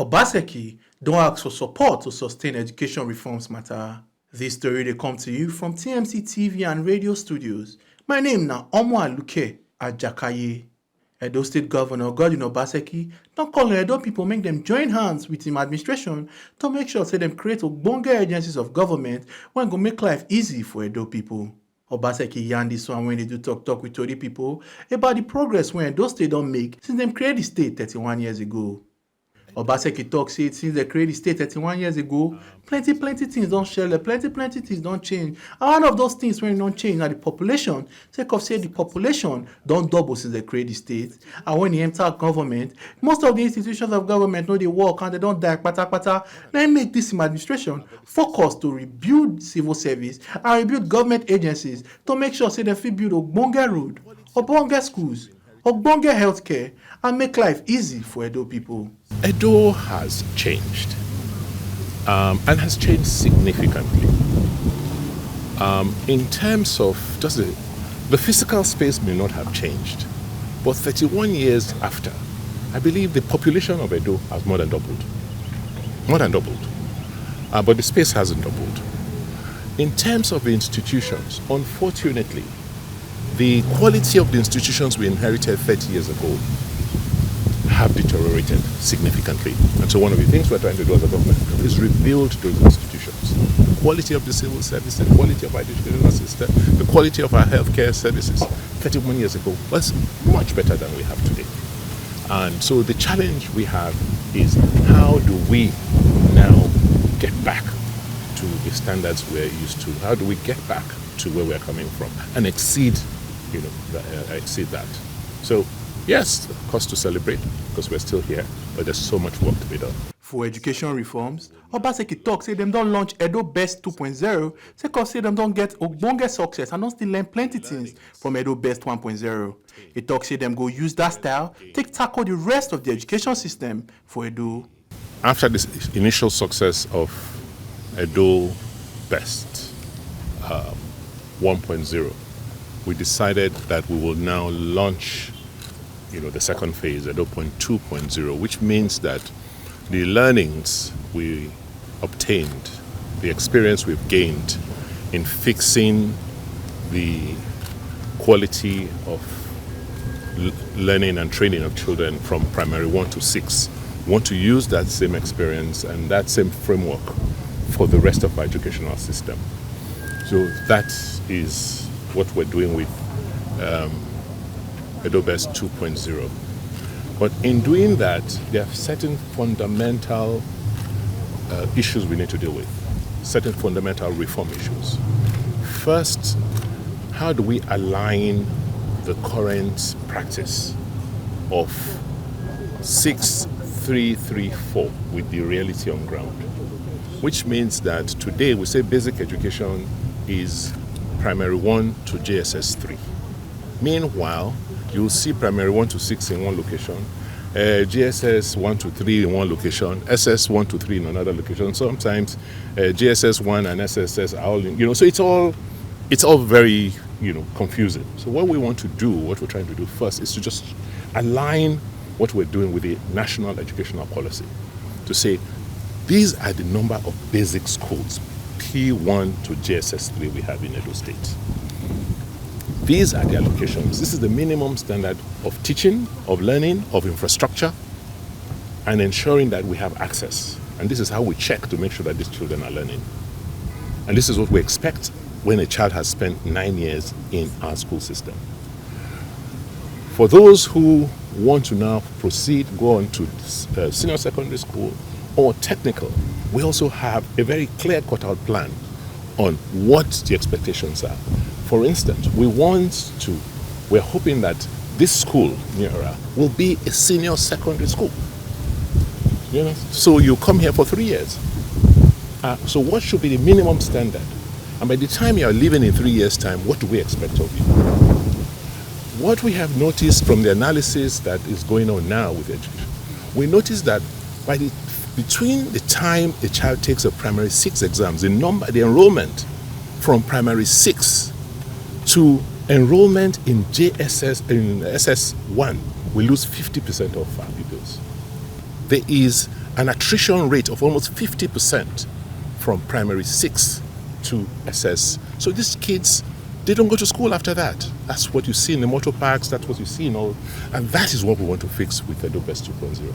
Obaseki don't ask for support to sustain education reforms matter. This story they come to you from TMC TV and radio studios. My name na Aluke Ajakaye. Edo State Governor Godwin Obaseki don call on Edo people make them join hands with him administration to make sure say them create ogbonge agencies of government wey go make life easy for Edo people. Obaseki yarn this one when they do talk with Tori people about the progress wey Edo State don make since them create the state 31 years ago. Obaseki talk say since they create the state 31 years ago, plenty things don't share, plenty things don't change. And one of those things when don't change na the population. Sake of say the population don't double since they create the state. And when they enter government, most of the institutions of government know they work and they don't die pata. Then make this administration focus to rebuild civil service and rebuild government agencies to make sure say they fit build ogbonge road, ogbonge schools, ogbonge healthcare, and make life easy for Edo people. Edo has changed and has changed significantly. In terms of just the physical space may not have changed, but 31 years after, I believe the population of Edo has more than doubled. But the space hasn't doubled. In terms of the institutions, unfortunately, the quality of the institutions we inherited 30 years ago have deteriorated significantly. And so one of the things we're trying to do as a government is rebuild those institutions. The quality of the civil service, the quality of our educational system, the quality of our healthcare services 31 years ago was much better than we have today. And so the challenge we have is how do we now get back to the standards we're used to? How do we get back to where we're coming from and exceed that? So yes, cause to celebrate because we're still here, but there's so much work to be done. For education reforms, Obaseki talk say them don't launch Edo Best 2.0, say them don't get ogbonge success and don't still learn plenty things from Edo Best 1.0. He talk say them go use that style, tackle the rest of the education system for Edo. After this initial success of Edo Best 1.0, we decided that we will now launch the second phase, Edo 2.0, which means that the learnings we obtained, the experience we've gained in fixing the quality of learning and training of children from primary 1 to 6, we want to use that same experience and that same framework for the rest of our educational system. So that is what we're doing with Edo Best 2.0. But in doing that, there are certain fundamental issues we need to deal with, certain fundamental reform issues. First, how do we align the current practice of 6-3-3-4 with the reality on ground? Which means that today we say basic education is primary 1 to JSS 3. Meanwhile, you'll see primary 1 to 6 in one location, GSS 1 to 3 in one location, SS 1 to 3 in another location. Sometimes GSS 1 and SSS are all in, so it's all very, confusing. So what we're trying to do first is to just align what we're doing with the national educational policy to say, these are the number of basic schools, P1 to JSS 3 we have in Edo State. These are the allocations. This is the minimum standard of teaching, of learning, of infrastructure, and ensuring that we have access. And this is how we check to make sure that these children are learning. And this is what we expect when a child has spent 9 years in our school system. For those who want to now proceed, go on to senior secondary school or technical, we also have a very clear cut-out plan on what the expectations are. For instance, we're hoping that this school, Niara, will be a senior secondary school. So you come here for 3 years. So what should be the minimum standard? And by the time you are leaving in 3 years' time, what do we expect of you? What we have noticed from the analysis that is going on now with education, we noticed that between the time a child takes a primary 6 exams, the enrollment from primary 6 to enrollment in SS1, we lose 50% of our pupils. There is an attrition rate of almost 50% from primary 6 to SS. So these kids, they don't go to school after that. That's what you see in the motor parks, that's what you see in all, and that is what we want to fix with EDO Best 2.0.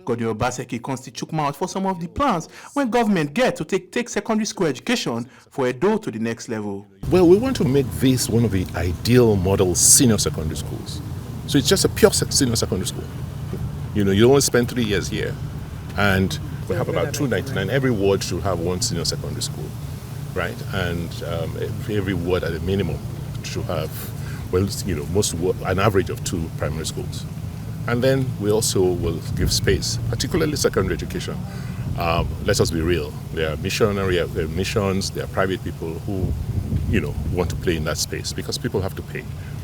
Godwin Obaseki constitute mouth for some of the plans when government get to take secondary school education for Edo to the next level. Well, we want to make this one of the ideal model senior secondary schools. So it's just a pure senior secondary school. You know, you only spend 3 years here, and we have about 299. Every ward should have one senior secondary school, right? And every ward at a minimum should have, well, you know, an average of 2 primary schools. And then we also will give space, particularly secondary education. Let us be real. There are missions, there are private people who, you know, want to play in that space because people have to pay.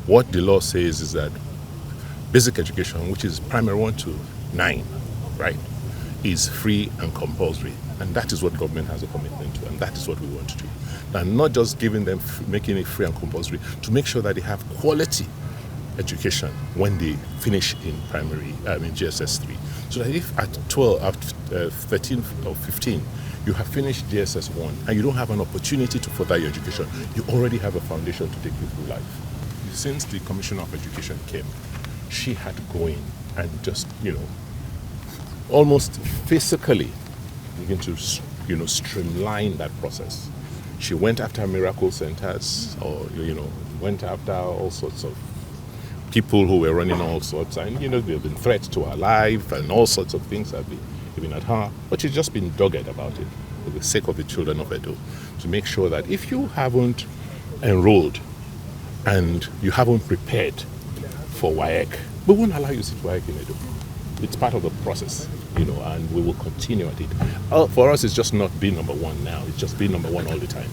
What the law says is that basic education, which is primary 1 to 9, right, is free and compulsory. And that is what government has a commitment to, and that is what we want to do. And not just giving them, making it free and compulsory, to make sure that they have quality education when they finish in GSS 3. So that if at 12, at 13 or 15, you have finished GSS 1 and you don't have an opportunity to further your education, you already have a foundation to take you through life. Since the Commissioner of Education came, she had to go in and just, you know, almost physically begin to, you know, streamline that process. She went after miracle centers, or, you know, went after all sorts of people who were running all sorts, and, you know, there have been threats to her life and all sorts of things have been given at her, but she's just been dogged about it for the sake of the children of Edo, to make sure that if you haven't enrolled and you haven't prepared for WAEC, we won't allow you to sit WAEC in Edo. It's part of the process, you know, and we will continue at it. For us, it's just not being number 1 now, it's just being number 1 all the time.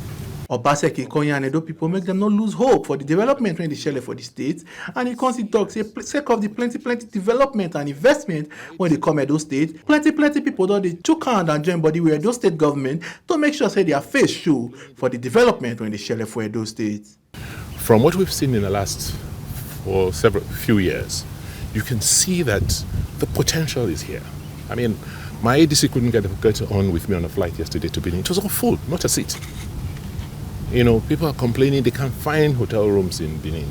Obaseki, Konya, and Edo people make them not lose hope for the development when they share for the state. And he constantly talks, say, sake of the plenty development and investment when they come Edo State, plenty people don't they choke hand and join body with Edo State government to make sure say their face show for the development when they share for Edo State. From what we've seen in the last few years, you can see that the potential is here. I mean, my ADC couldn't get on with me on a flight yesterday to Benin. It was all full, not a seat. You know, people are complaining they can't find hotel rooms in Benin.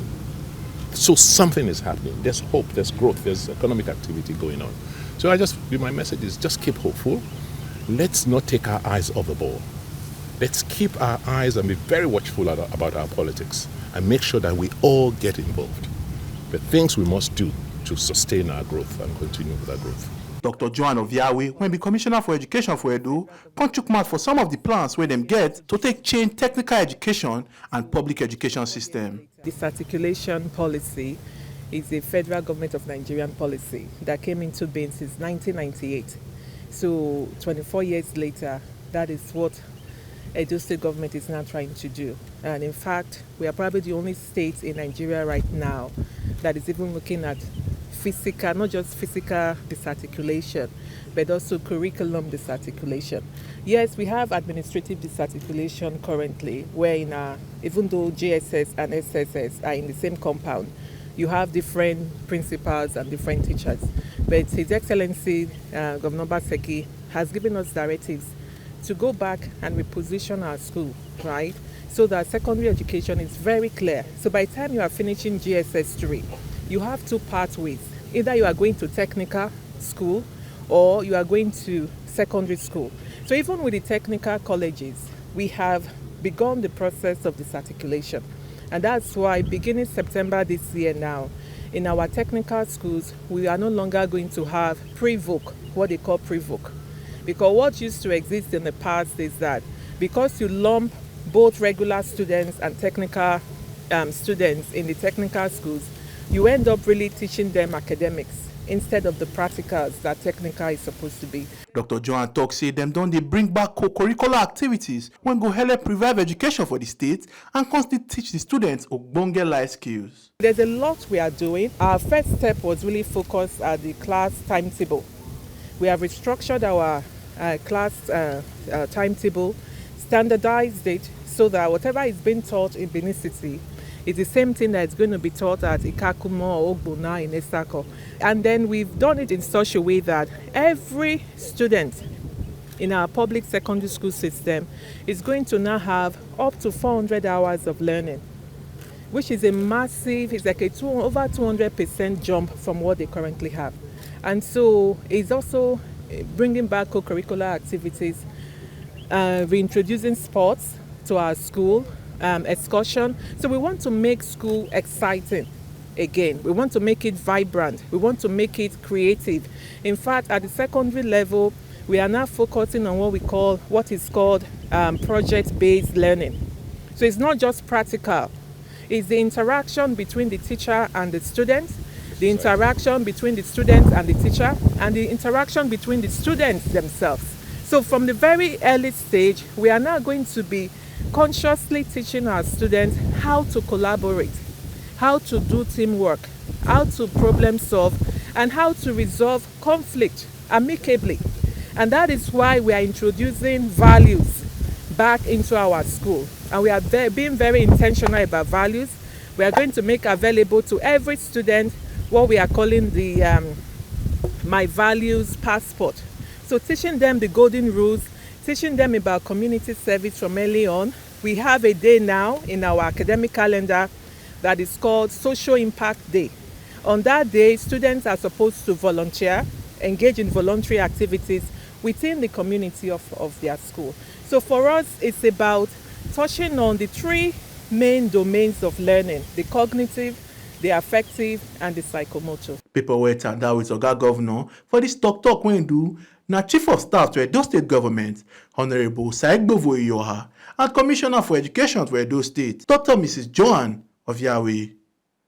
So something is happening. There's hope, there's growth, there's economic activity going on. So my message is just keep hopeful. Let's not take our eyes off the ball. Let's keep our eyes and be very watchful about our politics and make sure that we all get involved. The things we must do to sustain our growth and continue with our growth. Dr. Joan Oviawe, when the Commissioner for Education for Edo, took mouth for some of the plans where them get to change technical education and public education system. This articulation policy is a federal government of Nigerian policy that came into being since 1998. So 24 years later, that is what Edo State government is now trying to do. And in fact, we are probably the only state in Nigeria right now that is even looking at physical, not just physical disarticulation, but also curriculum disarticulation. Yes, we have administrative disarticulation currently, where even though JSS and SSS are in the same compound, you have different principals and different teachers. But His Excellency Governor Obaseki has given us directives to go back and reposition our school, right? So that secondary education is very clear. So by the time you are finishing GSS 3, you have 2 pathways. Either you are going to technical school or you are going to secondary school. So even with the technical colleges, we have begun the process of disarticulation. And that's why beginning September this year now, in our technical schools, we are no longer going to have pre-voc, what they call pre-voc. Because what used to exist in the past is that because you lump both regular students and technical students in the technical schools, you end up really teaching them academics instead of the practicals that technical is supposed to be. Dr. Joan talk say them don't they bring back co-curricular activities when go help revive education for the state and constantly teach the students ogbonge life skills. There's a lot we are doing. Our first step was really focused at the class timetable. We have restructured our class timetable, standardized it so that whatever is being taught in Benin City is the same thing that's going to be taught at Ikakumo or Ogbona in Esako. And then we've done it in such a way that every student in our public secondary school system is going to now have up to 400 hours of learning, which is a massive, it's like over 200% jump from what they currently have. And so it's also bringing back co-curricular activities, reintroducing sports to our school, excursion. So we want to make school exciting again. We want to make it vibrant. We want to make it creative. In fact, at the secondary level, we are now focusing on what is called project-based learning. So it's not just practical. It's the interaction between the teacher and the students, the interaction between the students and the teacher, and the interaction between the students themselves. So from the very early stage, we are now going to be consciously teaching our students how to collaborate, how to do teamwork, how to problem solve, and how to resolve conflict amicably. And that is why we are introducing values back into our school. And we are being very intentional about values. We are going to make available to every student what we are calling the My Values Passport. So teaching them the golden rules, teaching them about community service from early on. We have a day now in our academic calendar that is called Social Impact Day. On that day, students are supposed to volunteer, engage in voluntary activities within the community of their school. So for us, it's about touching on the three main domains of learning: the cognitive, the affective, and the psychomotor. People wey tanda with Oga Governor for this talk wey do na Chief of Staff to Edo State Government, Honorable Saigbovo Iyoha, and Commissioner for Education to Edo State, Dr. Mrs. Joan of Yahweh.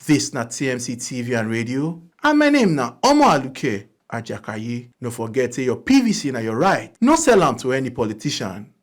This na TMC TV and Radio, and my name na Omo Aluke Ajakaye. No forget say your PVC na your right. No sell am to any politician.